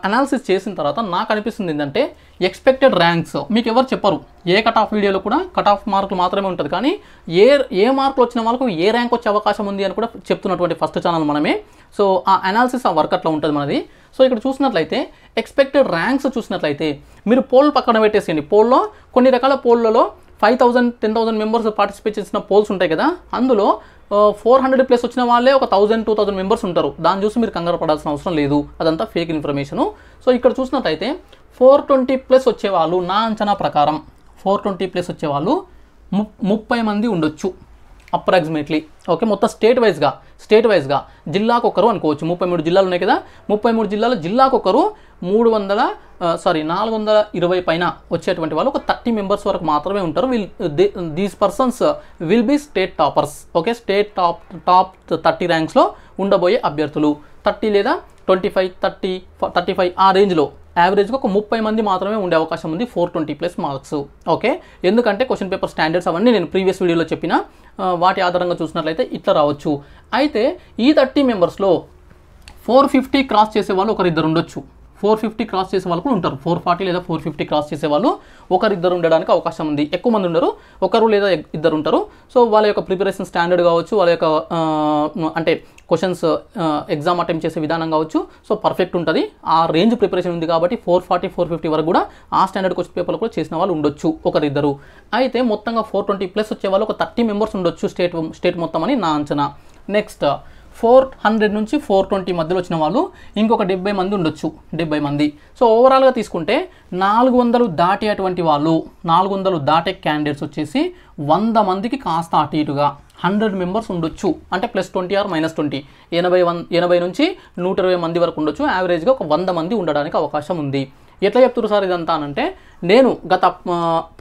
అనాలిసిస్ చేసిన తర్వాత నాకు అనిపిస్తుంది ఏంటంటే, ఎక్స్పెక్టెడ్ ర్యాంక్స్ మీకు ఎవరు చెప్పరు. ఏ కట్ ఆఫ్ వీడియోలో కూడా కట్ ఆఫ్ మార్కులు మాత్రమే ఉంటుంది, కానీ ఏ మార్కులు వచ్చిన వాళ్ళకు ఏ ర్యాంక్ వచ్చే అవకాశం ఉంది అని కూడా చెప్తున్నటువంటి ఫస్ట్ ఛానల్ మనమే. సో ఆ అనాలిసిస్, ఆ వర్క్ అట్లా ఉంటుంది మనది. సో ఇక్కడ చూసినట్లయితే ఎక్స్పెక్టెడ్ ర్యాంక్స్ చూసినట్లయితే మీరు పోల్ పక్కన పెట్టేసేయండి. పోల్లో కొన్ని రకాల పోల్లలో 5,000-10,000 మెంబర్స్ పార్టిసిపేట్ చేసిన పోల్స్ ఉంటాయి కదా, అందులో 400+ వచ్చిన వాళ్ళే ఒక 1,000-2,000 మెంబర్స్ ఉంటారు. దాన్ని చూసి మీరు కంగారు పడాల్సిన అవసరం లేదు, అదంతా ఫేక్ ఇన్ఫర్మేషను. సో ఇక్కడ చూసినట్లయితే 420+ వచ్చేవాళ్ళు, నా అంచనా ప్రకారం 420+ వచ్చేవాళ్ళు 30 మంది ఉండొచ్చు అప్రాక్సిమేట్లీ. ఓకే, మొత్తం స్టేట్ వైజ్గా జిల్లాకు ఒకరు అనుకోవచ్చు. 33 జిల్లాలు ఉన్నాయి కదా, 33 జిల్లాలో జిల్లాకు ఒకరు 420 పైన వచ్చేటువంటి వాళ్ళు ఒక 30 మెంబర్స్ వరకు మాత్రమే ఉంటారు. These persons will be state toppers. Okay, state top 30 ర్యాంక్స్లో ఉండబోయే అభ్యర్థులు 30 లేదా 25, 30, 35 ఆ రేంజ్లో యావరేజ్గా ఒక 30 మంది మాత్రమే ఉండే అవకాశం ఉంది 420+ మార్క్స్. ఓకే, ఎందుకంటే క్వశ్చన్ పేపర్ స్టాండర్డ్స్ అవన్నీ నేను ప్రీవియస్ వీడియోలో చెప్పిన వాటి ఆధారంగా చూసినట్లయితే ఇట్లా రావచ్చు. అయితే ఈ 30 మెంబర్స్లో 450 క్రాస్ చేసే వాళ్ళు ఒకరిద్దరు ఉండొచ్చు. 450 క్రాస్ చేసే వాళ్ళు కూడా ఉంటారు. 440 లేదా 450 క్రాస్ చేసే వాళ్ళు ఒకరిద్దరు ఉండడానికి అవకాశం ఉంది. ఎక్కువ మంది ఉండరు, ఒకరు లేదా ఇద్దరు ఉంటారు. సో వాళ్ళ యొక్క ప్రిపరేషన్ స్టాండర్డ్ కావచ్చు, వాళ్ళ యొక్క అంటే క్వశ్చన్స్ ఎగ్జామ్ అటెంప్ట్ చేసే విధానం కావచ్చు, సో పర్ఫెక్ట్ ఉంటుంది. ఆ రేంజ్ ప్రిపరేషన్ ఉంది కాబట్టి 440-450 వరకు కూడా ఆ స్టాండర్డ్ క్వశ్చన్ పేపర్లు కూడా చేసిన వాళ్ళు ఉండొచ్చు ఒకరిద్దరు. అయితే మొత్తంగా 420+ వచ్చే వాళ్ళు ఒక 30 మెంబర్స్ ఉండొచ్చు స్టేట్ మొత్తం అని నా అంచనా. నెక్స్ట్ 400 నుంచి 420 మధ్యలో వచ్చిన వాళ్ళు ఇంకొక 70 మంది ఉండొచ్చు. 70 మంది. సో ఓవరాల్గా తీసుకుంటే 400 దాటేటువంటి వాళ్ళు, 400 దాటే క్యాండిడేట్స్ వచ్చేసి 100 మందికి కాస్త అటు ఇటుగా 100 మెంబర్స్ ఉండొచ్చు. అంటే +20 or -20, 80 నుంచి 120 మంది వరకు ఉండొచ్చు. యావరేజ్గా ఒక 100 మంది ఉండడానికి అవకాశం ఉంది. ఎట్లా చెప్తున్నారు సార్ ఇదంతా అంటే, నేను గత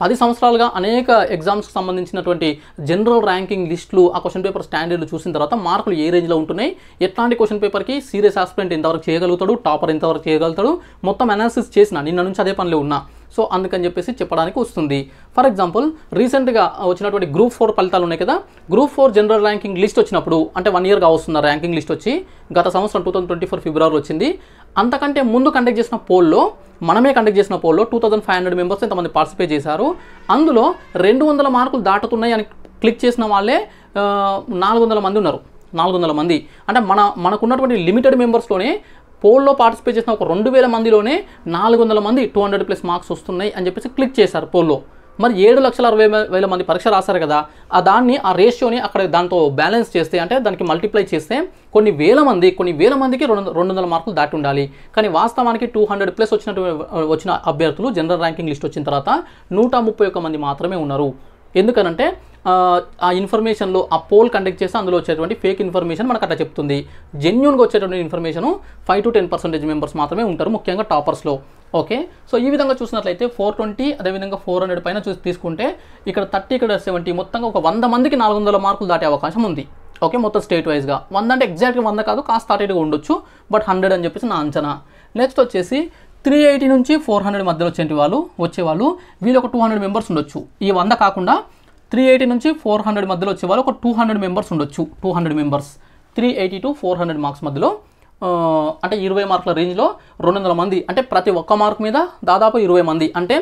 10 సంవత్సరాలుగా అనేక ఎగ్జామ్స్కి సంబంధించినటువంటి జనరల్ ర్యాంకింగ్ లిస్టులు, ఆ క్వశ్చన్ పేపర్ స్టాండర్డ్లు చూసిన తర్వాత మార్కులు ఏ రేంజ్లో ఉంటున్నాయి, ఎట్లాంటి క్వశ్చన్ పేపర్కి సీరియస్ ఆస్పిరెంట్ ఎంతవరకు చేయగలుగుతాడు, టాపర్ ఎంతవరకు చేయగలుగుతాడు, మొత్తం అనాలిసిస్ చేసిన నిన్న నుంచి అదే పనిలో ఉన్నా. సో అందుకని చెప్పేసి చెప్పడానికి వస్తుంది. ఫర్ ఎగ్జాంపుల్ రీసెంట్గా వచ్చినటువంటి గ్రూప్ 4 ఫలితాలు ఉన్నాయి కదా, గ్రూప్ 4 జనరల్ ర్యాంకింగ్ లిస్ట్ వచ్చినప్పుడు, అంటే 1 yearగా వస్తున్న ర్యాంకింగ్ లిస్ట్ వచ్చి గత సంవత్సరం 2024 ఫిబ్రవరిలో వచ్చింది. అంతకంటే ముందు కండక్ట్ చేసిన పోల్లో, మనమే కండక్ట్ చేసిన పోల్లో 2500 మెంబర్స్ ఎంతమంది పార్టిసిపేట్ చేశారు. అందులో 200 మార్కులు దాటుతున్నాయి అని క్లిక్ చేసిన వాళ్ళే 400 మంది ఉన్నారు. 400 మంది అంటే మనకున్నటువంటి లిమిటెడ్ మెంబర్స్లోనే పోల్లో పార్టిసిపేట్ చేసిన ఒక 2000 మందిలోనే 400 మంది 200+ మార్క్స్ వస్తున్నాయి అని చెప్పేసి క్లిక్ చేశారు పోల్లో. మరి 7,60,000 మంది పరీక్ష రాశారు కదా, ఆ రేషియోని అక్కడ దాంతో బ్యాలెన్స్ చేస్తే, అంటే దానికి మల్టిప్లై చేస్తే కొన్ని వేల మందికి 200 మార్కులు దాటి ఉండాలి. కానీ వాస్తవానికి 200+ వచ్చిన అభ్యర్థులు జనరల్ ర్యాంకింగ్ లిస్ట్ వచ్చిన తర్వాత 131 మంది మాత్రమే ఉన్నారు. ఎందుకనంటే ఆ ఇన్ఫర్మేషన్లో ఆ పోల్ కండక్ట్ చేస్తే అందులో వచ్చేటువంటి ఫేక్ ఇన్ఫర్మేషన్ మనకు అట్లా చెప్తుంది. జెన్యూన్గా వచ్చేటువంటి ఇన్ఫర్మేషన్ 5-10% మెంబర్స్ మాత్రమే ఉంటారు, ముఖ్యంగా టాపర్స్లో. ఓకే, సో ఈ విధంగా చూసినట్లయితే 420, అదేవిధంగా 400 పైన తీసుకుంటే ఇక్కడ 30, ఇక్కడ 70, మొత్తంగా ఒక 100 మందికి 400 మార్కులు దాటే అవకాశం ఉంది. ఓకే, మొత్తం స్టేట్ వైజ్గా 100 అంటే ఎగ్జాక్ట్గా 100 కాదు, కాస్త అటు ఇటుగా ఉండొచ్చు, బట్ 100 అని చెప్పేసి నా అంచనా. నెక్స్ట్ వచ్చేసి 380 నుంచి 400 మధ్యలో వచ్చేవాళ్ళు వీళ్ళు ఒక 200 మెంబర్స్ ఉండొచ్చు. ఈ 100 కాకుండా 380 నుంచి 400 మధ్యలో వచ్చే వాళ్ళు ఒక 200 మెంబర్స్ ఉండొచ్చు. 200 మెంబర్స్ 380 to 400 మార్క్స్ మధ్యలో, అంటే 20 మార్కుల రేంజ్లో 200 మంది, అంటే ప్రతి ఒక్క మార్క్ మీద దాదాపు 20 మంది, అంటే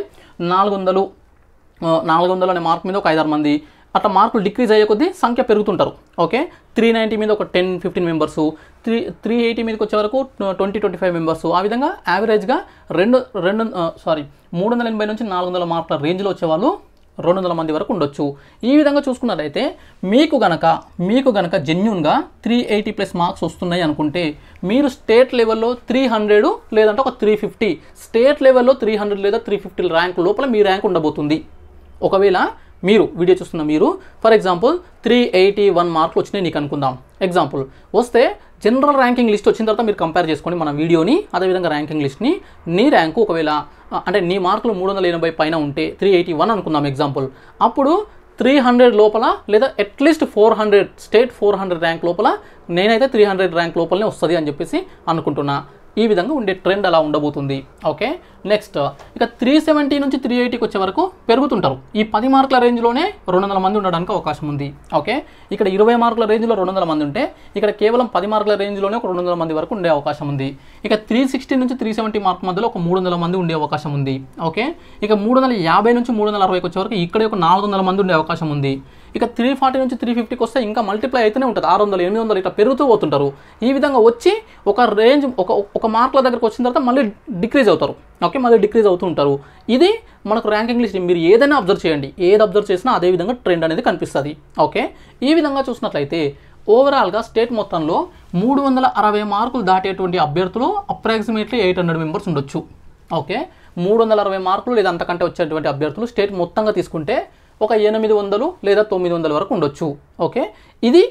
400 అనే మార్క్ మీద ఒక 5-6 మంది, అట్లా మార్కులు డిక్రీజ్ అయ్యే కొద్దీ సంఖ్య పెరుగుతుంటారు. ఓకే, 390 మీద ఒక 10-15 మెంబర్సు, 380 మీదకి వచ్చే వరకు 20-25 మెంబర్సు, ఆ విధంగా యావరేజ్గా 380 నుంచి 400 మార్కుల రేంజ్లో వచ్చేవాళ్ళు 200 మంది వరకు ఉండొచ్చు. ఈ విధంగా చూసుకున్నట్లయితే మీకు గనక జెన్యూన్గా 380+ మార్క్స్ వస్తున్నాయి అనుకుంటే మీరు స్టేట్ లెవెల్లో 300 లేదంటే ఒక 350, స్టేట్ లెవెల్లో 300 లేదా 350 ర్యాంక్ లోపల మీ ర్యాంక్ ఉండబోతుంది. ఒకవేళ మీరు వీడియో చూస్తున్న మీరు ఫర్ ఎగ్జాంపుల్ 381 మార్కులు వచ్చినాయి నీకు అనుకుందాం, ఎగ్జాంపుల్ వస్తే జనరల్ ర్యాంకింగ్ లిస్ట్ వచ్చిన తర్వాత మీరు కంపేర్ చేసుకోండి మన వీడియోని, అదేవిధంగా ర్యాంకింగ్ లిస్ట్ని. నీ ర్యాంకు ఒకవేళ అంటే నీ మార్కులు 380 పైన ఉంటే 381 అనుకుందాం ఎగ్జాంపుల్, అప్పుడు 300 లోపల లేదా అట్లీస్ట్ 400 స్టేట్ 400 ర్యాంక్ లోపల నేనైతే 300 ర్యాంక్ లోపలనే వస్తుంది అని చెప్పేసి అనుకుంటున్నా. ఈ విధంగా ఉండే ట్రెండ్ అలా ఉండబోతుంది. ఓకే, నెక్స్ట్ ఇక 370 నుంచి 380కి వచ్చే వరకు పెరుగుతుంటారు. ఈ 10 మార్కుల రేంజ్లోనే 200 మంది ఉండడానికి అవకాశం ఉంది. ఓకే, ఇక్కడ 20 మార్కుల రేంజ్లో 200 మంది ఉంటే ఇక్కడ కేవలం 10 మార్కుల రేంజ్లోనే ఒక 200 మంది వరకు ఉండే అవకాశం ఉంది. ఇక 360 నుంచి 370 మార్క్ మధ్యలో ఒక 300 మంది ఉండే అవకాశం ఉంది. ఓకే, ఇక 350 నుంచి 360కి వచ్చే వరకు ఇక్కడ ఒక 400 మంది ఉండే అవకాశం ఉంది. ఇక 340 నుంచి 350కి వస్తే ఇంకా మల్టిప్లై అయితేనే ఉంటుంది, 600, 800 ఇట్లా పెరుగుతూ పోతుంటారు. ఈ విధంగా వచ్చి ఒక రేంజ్ ఒక మార్కుల దగ్గరకు వచ్చిన తర్వాత మళ్ళీ డిక్రీజ్ అవుతారు. ఓకే, మళ్ళీ డిక్రీజ్ అవుతూ ఉంటారు. ఇది మనకు ర్యాంకింగ్ లిస్ట్ మీరు ఏదైనా అబ్జర్వ్ చేయండి, ఏది అబ్జర్వ్ చేసినా అదే విధంగా ట్రెండ్ అనేది కనిపిస్తుంది. ఓకే, ఈ విధంగా చూసినట్లయితే ఓవరాల్గా స్టేట్ మొత్తంలో 360 మార్కులు దాటేటువంటి అభ్యర్థులు అప్రాక్సిమేట్లీ 800 మెంబర్స్ ఉండొచ్చు. ఓకే, 360 మార్కులు లేదా అంతకంటే వచ్చేటువంటి అభ్యర్థులు స్టేట్ మొత్తంగా తీసుకుంటే ఒక 800 లేదా 900 వరకు ఉండొచ్చు. ఓకే, ఇది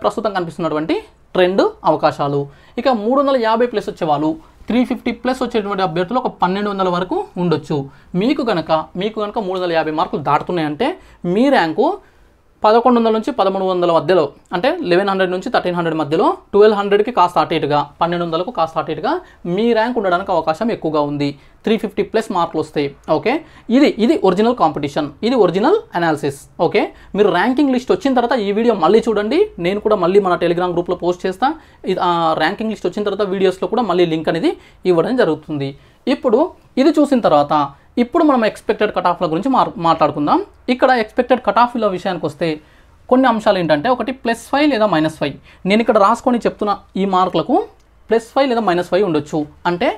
ప్రస్తుతం కనిపిస్తున్నటువంటి ట్రెండ్ అవకాశాలు. ఇక 350+ వచ్చేవాళ్ళు 350+ వచ్చేటువంటి అభ్యర్థులు ఒక 1200 వరకు ఉండొచ్చు. మీకు గనక 350 మార్కులు దాటుతున్నాయంటే మీ ర్యాంకు 1100 నుంచి 1300 మధ్యలో, అంటే 1100 నుంచి 1300 మధ్యలో, 1200కి కాస్త అటు ఇటుగా, 1200కు కాస్త అటు ఇటుగా మీ ర్యాంక్ ఉండడానికి అవకాశం ఎక్కువగా ఉంది. 350+ మార్కులు వస్తాయి. ఓకే, ఇది ఒరిజినల్ కాంపిటీషన్, ఇది ఒరిజినల్ అనాలిసిస్. ఓకే, మీరు ర్యాంకింగ్ లిస్ట్ వచ్చిన తర్వాత ఈ వీడియో మళ్ళీ చూడండి, నేను కూడా మళ్ళీ మన టెలిగ్రామ్ గ్రూప్లో పోస్ట్ చేస్తా. ర్యాంకింగ్ లిస్ట్ వచ్చిన తర్వాత వీడియోస్లో కూడా మళ్ళీ లింక్ అనేది ఇవ్వడం జరుగుతుంది. ఇప్పుడు ఇది చూసిన తర్వాత ఇప్పుడు మనం ఎక్స్పెక్టెడ్ కట్ ఆఫ్ల గురించి మాట్లాడుకుందాం. ఇక్కడ ఎక్స్పెక్టెడ్ కట్ ఆఫ్ల విషయానికి వస్తే కొన్ని అంశాలు ఏంటంటే, ఒకటి +5 లేదా -5. నేను ఇక్కడ రాసుకొని చెప్తున్న ఈ మార్కులకు +5 లేదా -5 ఉండొచ్చు. అంటే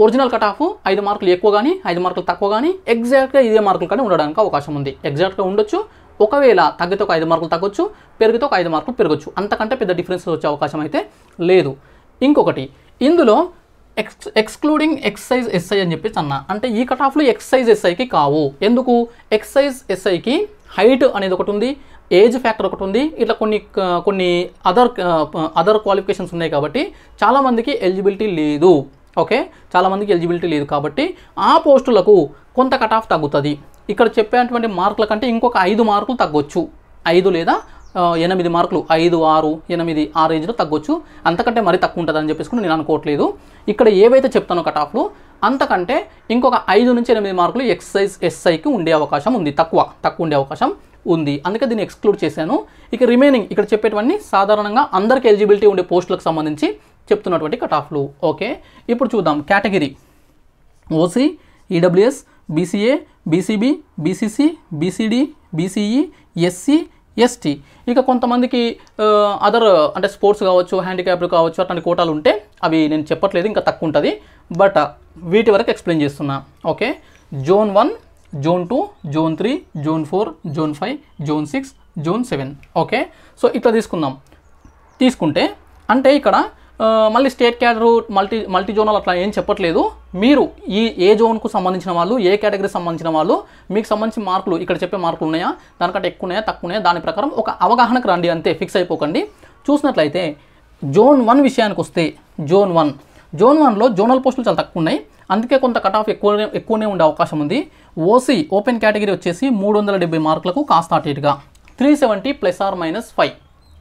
ఒరిజినల్ కట్ ఆఫ్ 5 మార్కులు ఎక్కువ కానీ 5 మార్కులు తక్కువ కానీ ఎగ్జాక్ట్గా ఇదే మార్కులు కానీ ఉండడానికి అవకాశం ఉంది. ఎగ్జాక్ట్గా ఉండొచ్చు, ఒకవేళ తగ్గితే ఒక 5 మార్కులు తగ్గొచ్చు, పెరిగితే ఒక 5 మార్కులు పెరగచ్చు. అంతకంటే పెద్ద డిఫరెన్స్ వచ్చే అవకాశం అయితే లేదు. ఇంకొకటి ఇందులో ఎక్స్క్లూడింగ్ ఎక్సైజ్ ఎస్ఐ అని చెప్పేసి అన్నా, అంటే ఈ కట్ ఆఫ్లు ఎక్సైజ్ ఎస్ఐకి కావు. ఎందుకు? ఎక్సైజ్ ఎస్ఐకి హైట్ అనేది ఒకటి ఉంది, ఏజ్ ఫ్యాక్టర్ ఒకటి ఉంది, ఇట్లా కొన్ని అదర్ క్వాలిఫికేషన్స్ ఉన్నాయి. కాబట్టి చాలామందికి ఎలిజిబిలిటీ లేదు. ఓకే, చాలామందికి ఎలిజిబిలిటీ లేదు కాబట్టి ఆ పోస్టులకు కొంత కట్ ఆఫ్ తగ్గుతుంది. ఇక్కడ చెప్పేటువంటి మార్కుల కంటే ఇంకొక 5 మార్కులు తగ్గొచ్చు, 5 లేదా 8 మార్కులు, 5, 6, 8 ఆ రేంజ్లో తగ్గొచ్చు. అంతకంటే మరీ తక్కువ ఉంటుంది అని చెప్పేసి నేను అనుకోవట్లేదు. ఇక్కడ ఏవైతే చెప్తానో కట్ ఆఫ్లు అంతకంటే ఇంకొక 5 నుంచి 8 మార్కులు ఎక్సైజ్ ఎస్ఐకి ఉండే అవకాశం ఉంది, తక్కువ ఉండే అవకాశం ఉంది. అందుకే దీన్ని ఎక్స్క్లూడ్ చేశాను. ఇక రిమైనింగ్ ఇక్కడ చెప్పేటువంటి సాధారణంగా అందరికి ఎలిజిబిలిటీ ఉండే పోస్టులకు సంబంధించి చెప్తున్నటువంటి కట్ ఆఫ్లు. ఓకే, ఇప్పుడు చూద్దాం. Category OC, EWS, BCA, BCB, BCC, BCD, BCE, SC, ST. ఇక కొంతమందికి అదర్ అంటే స్పోర్ట్స్ కావచ్చు, హ్యాండిక్యాప్లు కావచ్చు, అట్లాంటి కోటాలు ఉంటే అవి నేను చెప్పట్లేదు, ఇంకా తక్కువ ఉంటుంది. బట్ వీటి వరకు ఎక్స్ప్లెయిన్ చేస్తున్నా. Okay, zone 1, zone 2, zone 3, zone 4, zone 5, zone 6, zone 7. Okay, so ఇట్లా తీసుకుంటే అంటే ఇక్కడ మళ్ళీ స్టేట్ క్యాడరు మల్టీ జోనల్ అట్లా ఏం చెప్పట్లేదు. మీరు ఏ జోన్కు సంబంధించిన వాళ్ళు, ఏ కేటగిరీకి సంబంధించిన వాళ్ళు, మీకు సంబంధించిన మార్కులు ఇక్కడ చెప్పే మార్కులు ఉన్నాయా, దానికంటే ఎక్కువ ఉన్నాయా, తక్కువ ఉన్నాయా, దాని ప్రకారం ఒక అవగాహనకు రండి, అంతే. ఫిక్స్ అయిపోకండి. చూసినట్లయితే జోన్ 1 విషయానికి వస్తే జోన్ 1లో జోనల్ పోస్టులు చాలా తక్కువ ఉన్నాయి, అందుకే కొంత కట్ ఆఫ్ ఎక్కువనే ఉండే అవకాశం ఉంది. ఓసీ ఓపెన్ కేటగిరీ వచ్చేసి 370 మార్కులకు కాస్త అటు ఇటుగా 370 +or -5,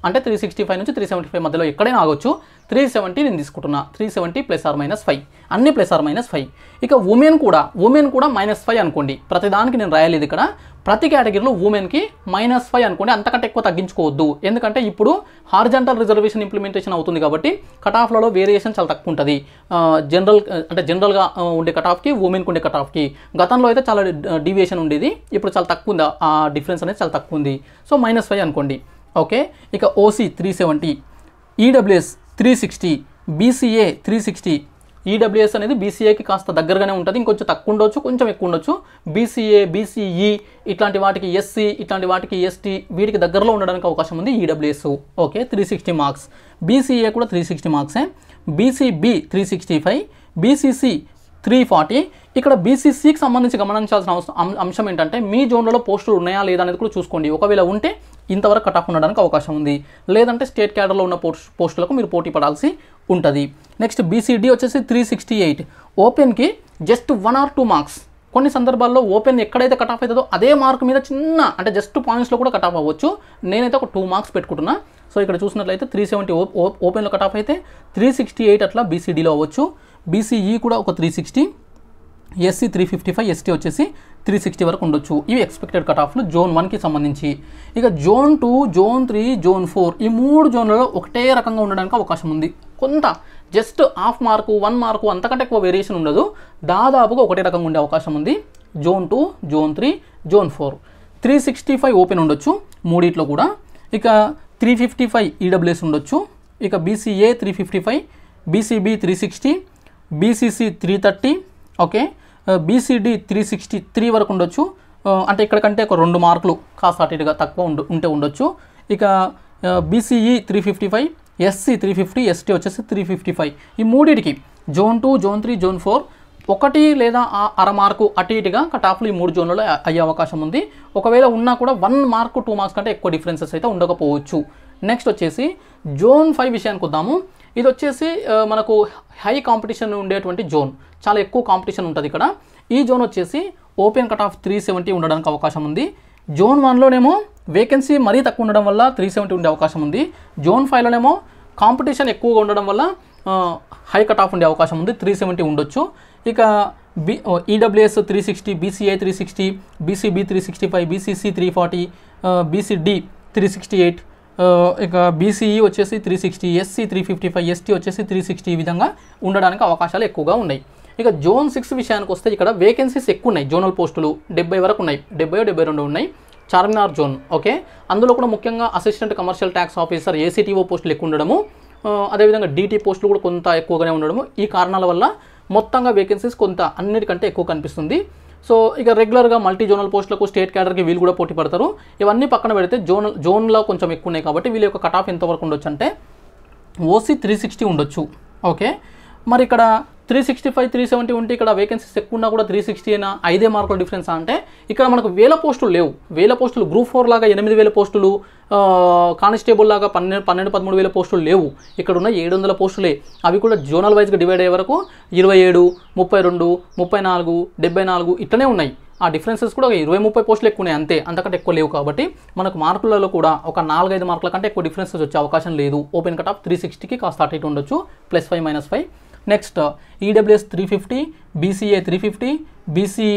అంటే 365 నుంచి 375 మధ్యలో ఎక్కడైనా ఆగొచ్చు. 370 నేను తీసుకుంటున్నా, 370 ±5, అన్ని ±5. ఇక ఉమెన్ కూడా -5 అనుకోండి, ప్రతిదానికి నేను రాయలేదు ఇక్కడ, ప్రతి కేటగిరీలో ఉమెన్కి -5 అనుకోండి, అంతకంటే ఎక్కువ తగ్గించుకోవద్దు. ఎందుకంటే ఇప్పుడు హారిజాంటల్ రిజర్వేషన్ ఇంప్లిమెంటేషన్ అవుతుంది కాబట్టి కట్ ఆఫ్లలో వేరియేషన్ చాలా తక్కువ ఉంటుంది. జనరల్గా ఉండే కట్ ఆఫ్కి ఉమెన్కి ఉండే కట్ ఆఫ్కి గతంలో అయితే చాలా డీవియేషన్ ఉండేది, ఇప్పుడు చాలా తక్కువ ఉంది, ఆ డిఫరెన్స్ అనేది చాలా తక్కువ ఉంది. సో -5 అనుకోండి. ఓకే, ఇక ఓసీ 370, ఈడబ్ల్యూఎస్ 360, బీసీఏ 360. ఈడబ్ల్యూఎస్ అనేది బీసీఏకి కాస్త దగ్గరగానే ఉంటుంది, ఇంకొంచెం తక్కువ ఉండొచ్చు, కొంచెం ఎక్కువ ఉండొచ్చు. బీసీఏ, బీసీఈ ఇట్లాంటి వాటికి, ఎస్సీ ఇట్లాంటి వాటికి, ఎస్టీ వీటికి దగ్గరలో ఉండడానికి అవకాశం ఉంది ఈడబ్ల్యూఎస్. Okay, 360 marks. బీసీఏ కూడా 360 మార్క్సే. BCB 365, BCC 340. ఇక్కడ బీసీసీకి సంబంధించి గమనించాల్సిన అంశం ఏంటంటే మీ జోన్లలో పోస్టులు ఉన్నాయా లేదా అనేది కూడా చూసుకోండి. ఒకవేళ ఉంటే ఇంతవరకు కట్ ఆఫ్ ఉండడానికి అవకాశం ఉంది, లేదంటే స్టేట్ క్యాడర్లో ఉన్న పోస్టులకు మీరు పోటీ పడాల్సి ఉంటుంది. నెక్స్ట్ బీసీడీ వచ్చేసి 368. ఓపెన్కి జస్ట్ 1 or 2 మార్క్స్. కొన్ని సందర్భాల్లో ఓపెన్ ఎక్కడైతే కట్ ఆఫ్ అవుతుందో అదే మార్క్ మీద చిన్న అంటే జస్ట్ పాయింట్స్లో కూడా కట్ ఆఫ్ అవ్వచ్చు. నేనైతే ఒక 2 మార్క్స్ పెట్టుకుంటున్నా. సో ఇక్కడ చూసినట్లయితే 370 ఓపెన్లో కట్ ఆఫ్ అయితే 368 అట్లా బీసీడీలో అవ్వచ్చు. బీసీఈ కూడా ఒక 360, ఎస్సీ 355, ఎస్టీ వచ్చేసి 360 వరకు ఉండొచ్చు. ఇవి ఎక్స్పెక్టెడ్ కట్ ఆఫ్లు జోన్ 1కి సంబంధించి. ఇక జోన్ 2, జోన్ 3, జోన్ 4 ఈ 3 జోన్లలో ఒకటే రకంగా ఉండడానికి అవకాశం ఉంది. కొంత జస్ట్ హాఫ్ మార్కు, 1 మార్కు అంతకంటే ఎక్కువ వేరియేషన్ ఉండదు, దాదాపుగా ఒకటే రకంగా ఉండే అవకాశం ఉంది. Zone 2, zone 3, zone 4. 365 ఓపెన్ ఉండొచ్చు మూడిట్లో కూడా. ఇక 355 ఈడబ్ల్యూఎస్ ఉండొచ్చు. ఇక BCA 355, BCB 360, BCC 330. Okay, BCD 363 వరకు ఉండొచ్చు. అంటే ఇక్కడ కంటే ఒక 2 మార్కులు కాస్త అటు ఇటుగా తక్కువ ఉంటే ఉండొచ్చు. ఇక బీసీఈ 355, ఎస్సీ 350, ఎస్టీ వచ్చేసి 355. ఈ మూడింటికి జోన్ 2, జోన్ 3, జోన్ 4 1 లేదా అర మార్కు అటు ఇటుగా కట్ ఆఫ్లు ఈ 3 జోన్లలో అయ్యే అవకాశం ఉంది. ఒకవేళ ఉన్నా కూడా 1 మార్కు 2 మార్క్స్ కంటే ఎక్కువ డిఫరెన్సెస్ అయితే ఉండకపోవచ్చు. నెక్స్ట్ వచ్చేసి జోన్ 5 విషయానికి వద్దాము. ఇది వచ్చేసి మనకు హై కాంపిటీషన్ ఉండేటువంటి జోన్, చాలా ఎక్కువ కాంపిటీషన్ ఉంటుంది ఇక్కడ. ఈ జోన్ వచ్చేసి ఓపెన్ కట్ ఆఫ్ 370 ఉండడానికి అవకాశం ఉంది. జోన్ 1లోనేమో వేకెన్సీ మరీ తక్కువ ఉండడం వల్ల 370 ఉండే అవకాశం ఉంది. జోన్ 5లోనేమో కాంపిటీషన్ ఎక్కువగా ఉండడం వల్ల హై కట్ ఆఫ్ ఉండే అవకాశం ఉంది, 370 ఉండొచ్చు. ఇక EWS 360, BCI 360, BCB 365, BCC 340, BCD 368, ఇక బీసీఈ వచ్చేసి 360, ఎస్సీ 355, ఎస్టీ వచ్చేసి 360. ఈ విధంగా ఉండడానికి అవకాశాలు ఎక్కువగా ఉన్నాయి. ఇక జోన్ 6 విషయానికి వస్తే ఇక్కడ వేకెన్సీస్ ఎక్కువ ఉన్నాయి. జోనల్ పోస్టులు 70 వరకు ఉన్నాయి, 72 ఉన్నాయి. చార్మినార్ జోన్. ఓకే, అందులో కూడా ముఖ్యంగా assistant commercial tax officer ACTO పోస్టులు ఎక్కువ ఉండడము, అదేవిధంగా డీటీ పోస్టులు కూడా కొంత ఎక్కువగానే ఉండడము. ఈ కారణాల వల్ల మొత్తంగా వేకెన్సీస్ కొంత అన్నిటికంటే ఎక్కువ కనిపిస్తుంది. సో ఇక రెగ్యులర్గా మల్టీ జోనల్ పోస్టులకు స్టేట్ క్యాడర్కి వీళ్ళు కూడా పోటీ పడతారు. ఇవన్నీ పక్కన పెడితే జోన్లో కొంచెం ఎక్కువ ఉన్నాయి కాబట్టి వీళ్ళ యొక్క కట్ ఆఫ్ ఎంతవరకు ఉండొచ్చు అంటే ఓసీ 360 ఉండొచ్చు. ఓకే, మరి ఇక్కడ 365, 370 ఉంటే ఇక్కడ వేకెన్సీస్ ఎక్కువ ఉన్నా కూడా 360 అయినా 5 మార్కుల డిఫరెన్స్ అంటే ఇక్కడ మనకు 1000 పోస్టులు లేవు. 1000 పోస్టులు గ్రూప్ 4 లాగా 8000 పోస్టులు, కానిస్టేబుల్ లాగా 13,000 పోస్టులు లేవు. ఇక్కడ ఉన్న 700 పోస్టులే. అవి కూడా జోనల్ వైజ్గా డివైడ్ అయ్యే వరకు 27, 32, 34, 74 ఇట్లనే ఉన్నాయి. ఆ డిఫరెన్సెస్ కూడా 20-30 పోస్టులు ఎక్కువ ఉన్నాయి అంతే, అంతకంటే ఎక్కువ లేవు. కాబట్టి మనకు మార్కులలో కూడా ఒక 4-5 మార్కుల కంటే ఎక్కువ డిఫరెన్సెస్ వచ్చే అవకాశం లేదు. ఓపెన్ కట్ ఆఫ్ 360కి కాస్త అటు ఇటు ఉండొచ్చు, +5, -5. నెక్స్ట్ ఈడబ్ల్యూఎస్ 350, బీసీఏ 350,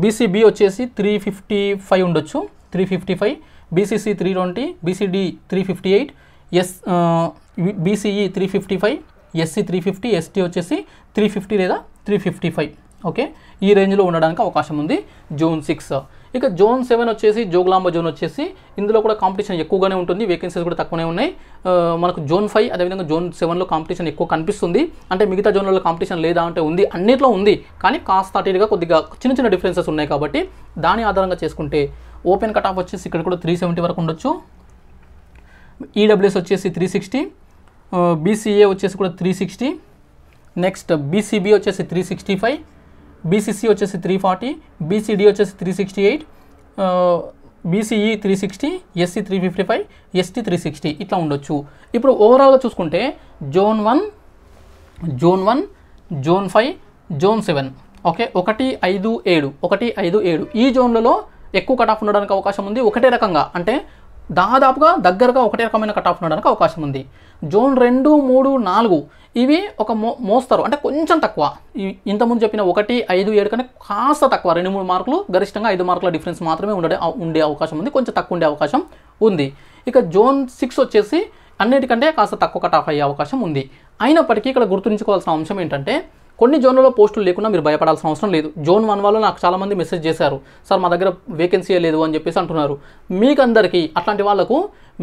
బీసీబీ వచ్చేసి 355 ఉండొచ్చు, 355, BCC 320, BCD 358, BCE 355, SC 350, ST వచ్చేసి 350 లేదా 355. ఓకే, ఈ రేంజ్లో ఉండడానికి అవకాశం ఉంది జోన్ 6. ఇక జోన్ 7 వచ్చేసి జోగులాంబ జోన్ వచ్చేసి ఇందులో కూడా కాంపిటీషన్ ఎక్కువగానే ఉంటుంది, వేకెన్సీస్ కూడా తక్కువనే ఉన్నాయి. మనకు జోన్ 5 అదేవిధంగా జోన్ 7లో కాంపిటీషన్ ఎక్కువ కనిపిస్తుంది. అంటే మిగతా జోన్లలో కాంపిటీషన్ లేదా అంటే ఉంది, అన్నిట్లో ఉంది, కానీ కాస్త అటుగా కొద్దిగా చిన్న చిన్న డిఫరెన్సెస్ ఉన్నాయి. కాబట్టి దాని ఆధారంగా చేసుకుంటే ఓపెన్ కట్ ఆఫ్ వచ్చేసి ఇక్కడ కూడా 370 వరకు ఉండొచ్చు. ఈడబ్ల్యూఎస్ వచ్చేసి 360, బీసీఏ వచ్చేసి కూడా 360, నెక్స్ట్ బీసీబీ వచ్చేసి 365, బీసీసీ వచ్చేసి 340, బీసీడీ వచ్చేసి 368, బీసీఈ 360, ఎస్సీ 355, ఎస్టీ 360 ఇట్లా ఉండొచ్చు. ఇప్పుడు ఓవరాల్గా చూసుకుంటే జోన్ 1, జోన్ 5, జోన్ 7. ఓకే, 1, 5, 7 ఈ జోన్లలో ఎక్కువ కట్ ఆఫ్ ఉండడానికి అవకాశం ఉంది. ఒకటే రకంగా అంటే దాదాపుగా దగ్గరగా ఒకటే రకమైన కట్ ఆఫ్ ఉండడానికి అవకాశం ఉంది. జోన్ 2, 3, 4 ఇవి ఒక మోస్తారు, అంటే కొంచెం తక్కువ. ఇంతకుముందు చెప్పిన 1, 5, 7 కన్నా కాస్త తక్కువ, 2-3 మార్కులు, గరిష్టంగా 5 మార్కుల డిఫరెన్స్ మాత్రమే ఉండే అవకాశం ఉంది, కొంచెం తక్కువ ఉండే అవకాశం ఉంది. ఇక జోన్ 6 వచ్చేసి అన్నిటికంటే కాస్త తక్కువ కట్ ఆఫ్ అయ్యే అవకాశం ఉంది. అయినప్పటికీ ఇక్కడ గుర్తుంచుకోవాల్సిన అంశం ఏంటంటే, కొన్ని జోన్లలో పోస్టులు లేకుండా మీరు భయపడాల్సిన అవసరం లేదు. జోన్ 1 వాళ్ళు నాకు చాలామంది మెసేజ్ చేశారు, సార్ మా దగ్గర వేకెన్సీ లేదు అని చెప్పేసి అంటున్నారు. మీకందరికీ అట్లాంటి వాళ్ళకు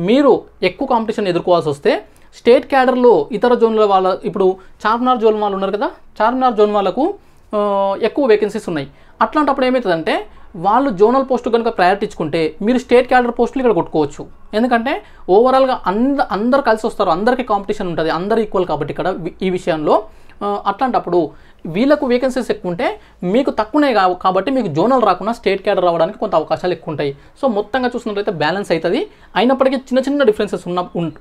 మీరు ఎక్కువ కాంపిటీషన్ ఎదుర్కోవాల్సి వస్తే స్టేట్ క్యాడర్లో ఇతర జోన్ల వాళ్ళ, ఇప్పుడు చార్మినార్ జోన్ వాళ్ళు ఉన్నారు కదా, చార్మినార్ జోన్ వాళ్ళకు ఎక్కువ వేకెన్సీస్ ఉన్నాయి. అట్లాంటప్పుడు ఏమవుతుందంటే వాళ్ళు జోనల్ పోస్టు కనుక ప్రయారిటీ ఇచ్చుకుంటే మీరు స్టేట్ క్యాడర్ పోస్టులు ఇక్కడ కొట్టుకోవచ్చు. ఎందుకంటే ఓవరాల్గా అందరు కలిసి వస్తారు, అందరికీ కాంపిటీషన్ ఉంటుంది, అందరు ఈక్వల్ కాబట్టి ఇక్కడ ఈ విషయంలో. అట్లాంటప్పుడు వీళ్ళకు వేకెన్సీస్ ఎక్కువ ఉంటే మీకు తక్కువనే కాబట్టి మీకు జోనల్ రాకుండా స్టేట్ క్యాడర్ రావడానికి కొంత అవకాశాలు ఎక్కువ ఉంటాయి. సో మొత్తంగా చూసినట్లయితే బ్యాలెన్స్ అవుతుంది. అయినప్పటికీ చిన్న డిఫరెన్సెస్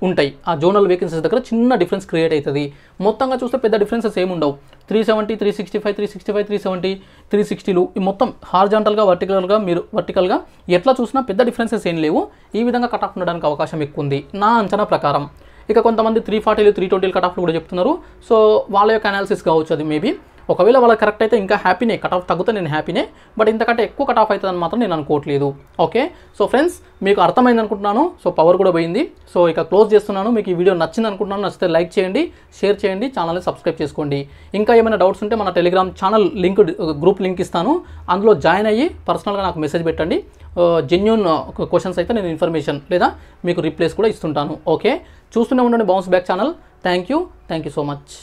ఉంటాయి. ఆ జోనల్ వేకెన్సీస్ దగ్గర చిన్న డిఫరెన్స్ క్రియేట్ అవుతుంది. మొత్తంగా చూస్తే పెద్ద డిఫరెన్సెస్ ఏముండవు. 370, 365, 365, 370, 360లు ఈ మొత్తం హార్జాంటల్గా వర్టికల్గా ఎట్లా చూసినా పెద్ద డిఫరెన్సెస్ ఏం లేవు. ఈ విధంగా కట్ ఆఫ్ ఉండడానికి అవకాశం ఎక్కువ ఉంది నా అంచనా ప్రకారం. ఇక కొంతమంది 340, 320 కట్ ఆఫ్లు కూడా చెప్తున్నారు. సో వాళ్ళ యొక్క అనాలిసిస్ కావచ్చు అది. మేబీ ఒకవేళ వాళ్ళకి కరెక్ట్ అయితే ఇంకా హ్యాపీనే, కట్ ఆఫ్ తగ్గితే నేను హ్యాపీనే, బట్ ఇంతకంటే ఎక్కువ కట్ ఆఫ్ అవుతుందని మాత్రం నేను అనుకోవట్లేదు. ఓకే, సో ఫ్రెండ్స్ మీకు అర్థమైంది అనుకుంటున్నాను. సో పవర్ కూడా పోయింది. సో ఇక క్లోజ్ చేస్తున్నాను. మీకు ఈ వీడియో నచ్చింది అనుకుంటున్నాను. నచ్చితే లైక్ చేయండి, షేర్ చేయండి, ఛానల్ని సబ్స్క్రైబ్ చేసుకోండి. ఇంకా ఏమైనా డౌట్స్ ఉంటే మన టెలిగ్రామ్ ఛానల్ గ్రూప్ లింక్ ఇస్తాను, అందులో జాయిన్ అయ్యి పర్సనల్గా నాకు మెసేజ్ పెట్టండి. జెన్యూన్ క్వశ్చన్స్ అయితే నేను ఇన్ఫర్మేషన్ లేదా మీకు రిప్లేస్ కూడా ఇస్తుంటాను. ఓకే, చూస్తూనే ఉండండి bounce back channel. Thank you so much.